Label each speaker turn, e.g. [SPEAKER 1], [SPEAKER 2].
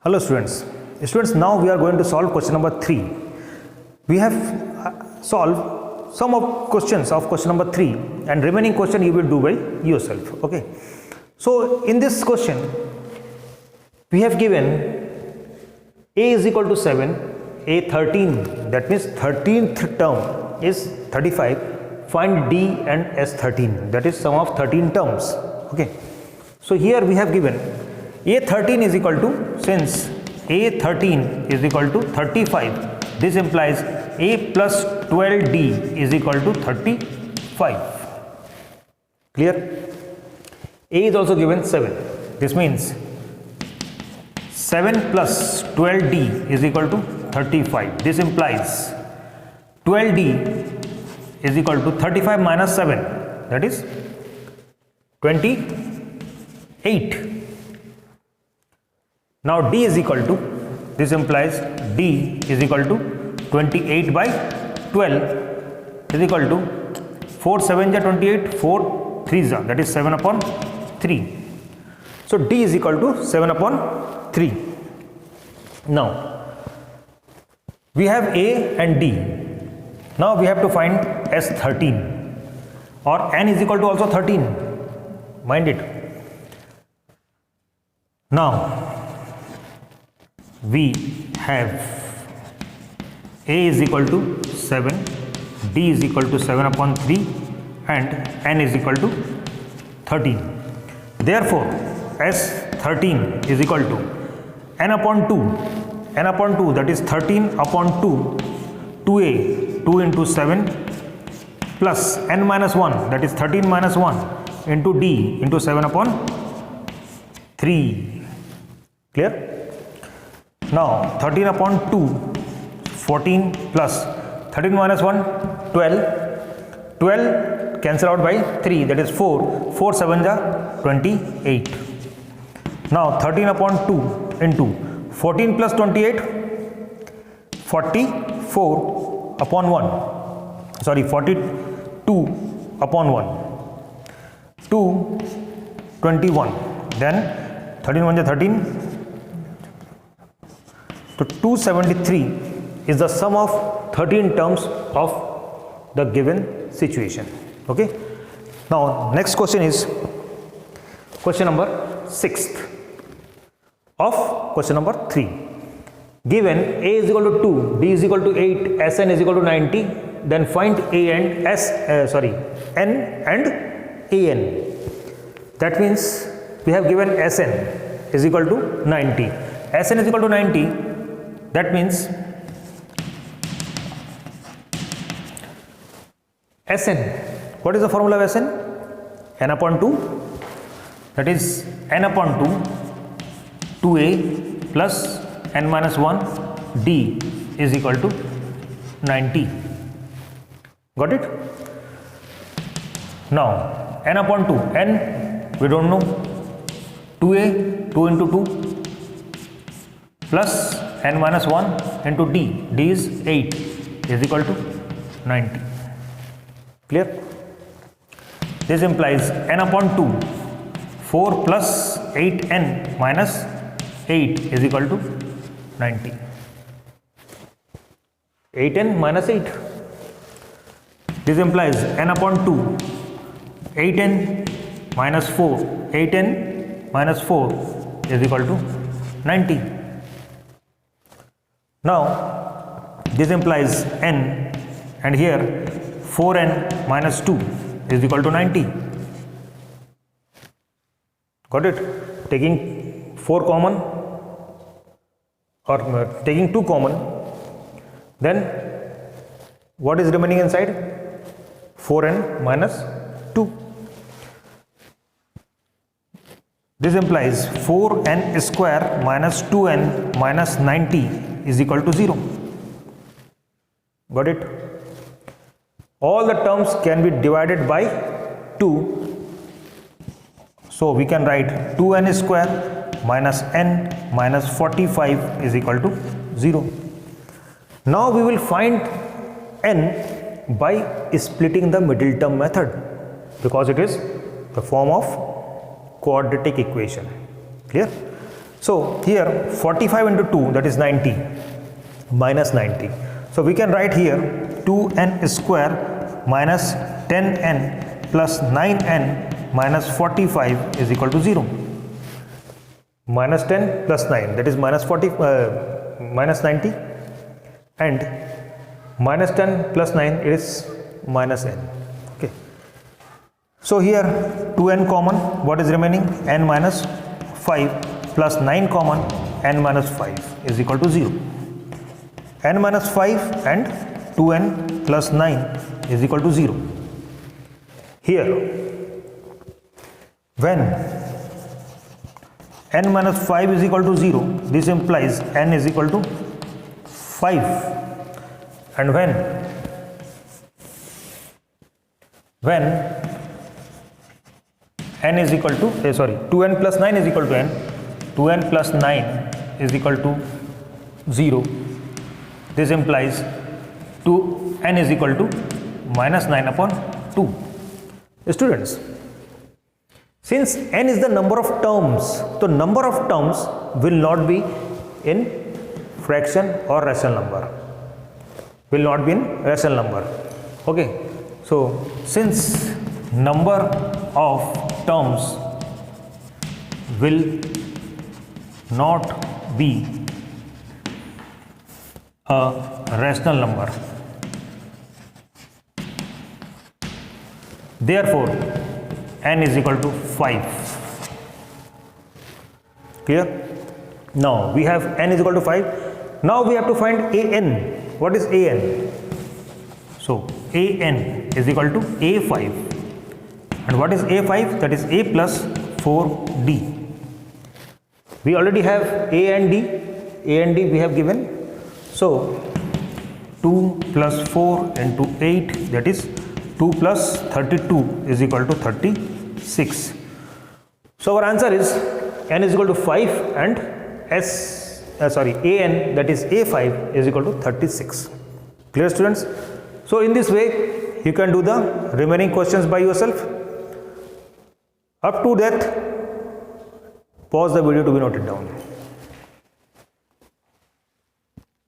[SPEAKER 1] Hello students. Students, now we are going to solve question number 3. We have solved some of questions of question number 3 and remaining question you will do by yourself. Okay. So in this question we have given a is equal to 7, a 13, that means 13th term is 35. Find d and s13, that is sum of 13 terms. Okay. So here we have given a13 is equal to, since a13 is equal to 35, this implies a plus 12d is equal to 35. Clear? A is also given 7. This means 7 plus 12d is equal to 35. This implies 12d is equal to 35 minus 7, that is 28. Now d is equal to, this implies d is equal to 28 by 12 is equal to 4 7 ja 28, 4 3 ja, that is 7 upon 3. So d is equal to 7 upon 3. Now we have a and d. Now we have to find s13, or n is equal to also 13. Mind it. Now we have a is equal to 7, d is equal to 7 upon 3 and n is equal to 13. Therefore s13 is equal to n upon 2, that is 13 upon 2, 2a, 2 into 7 plus n minus 1, that is 13 minus 1 into d into 7 upon 3. Clear? Now 13 upon 2, 14 plus 13 minus 1, 12. 12 cancel out by 3, that is 4. 4 7 ja 28. Now 13 upon 2 into 14 plus 28, 44 upon 1. Sorry, 42 upon 1. 2, 21. Then 13 1 ja 13. So 273 is the sum of 13 terms of the given situation. Okay. Now next question is question number 6 of question number 3. Given a is equal to 2, b is equal to 8, sn is equal to 90, then find a and n and an. That means we have given sn is equal to 90. Sn is equal to 90. That means Sn, what is the formula of Sn? N upon 2, that is n upon 2, 2a plus n minus 1 d is equal to 90. Got it? Now n upon 2, n we don't know, 2a, 2 into 2 plus n minus 1 into d, d is 8 is equal to 90. Clear? This implies n upon 2, 4 plus 8n minus 8 is equal to 90. 8n minus 8. This implies n upon 2, 8n minus 4, 8n minus 4 is equal to 90. Now this implies n, and here 4n minus 2 is equal to 90. Got it? Taking 4 common or taking 2 common, then what is remaining inside? 4n minus 2. This implies 4n square minus 2n minus 90 is equal to 0. Got it? All the terms can be divided by 2. So we can write 2n square minus n minus 45 is equal to 0. Now we will find n by splitting the middle term method, because it is the form of quadratic equation. Clear? So here 45 into 2, that is 90, minus 90. So we can write here 2n square minus 10n plus 9n minus 45 is equal to 0. Minus 10 plus 9, that is minus 90, and minus 10 plus 9 is minus n. Okay. So here 2n common, what is remaining? N minus 5 plus 9 common, n minus 5 is equal to 0. N minus 5 and 2n plus 9 is equal to 0. Here, when n minus 5 is equal to 0, this implies n is equal to 5. And when n is equal to 2n plus 9 is equal to n, 2n plus 9 is equal to 0, this implies n is equal to minus 9 upon 2. Students, since n is the number of terms, the number of terms will not be in fraction or rational number, will not be in rational number. Okay, so since number of terms will not be a rational number, therefore n is equal to 5. Clear? Now we have n is equal to 5. Now we have to find an. What is an? So an is equal to a5. And what is a5? That is a plus 4d. We already have a and d. A and d we have given. So 2 plus 4 into 8, that is 2 plus 32 is equal to 36. So our answer is n is equal to 5 and an, that is a5 is equal to 36. Clear, students? So in this way you can do the remaining questions by yourself. Up to that, pause the video to be noted down.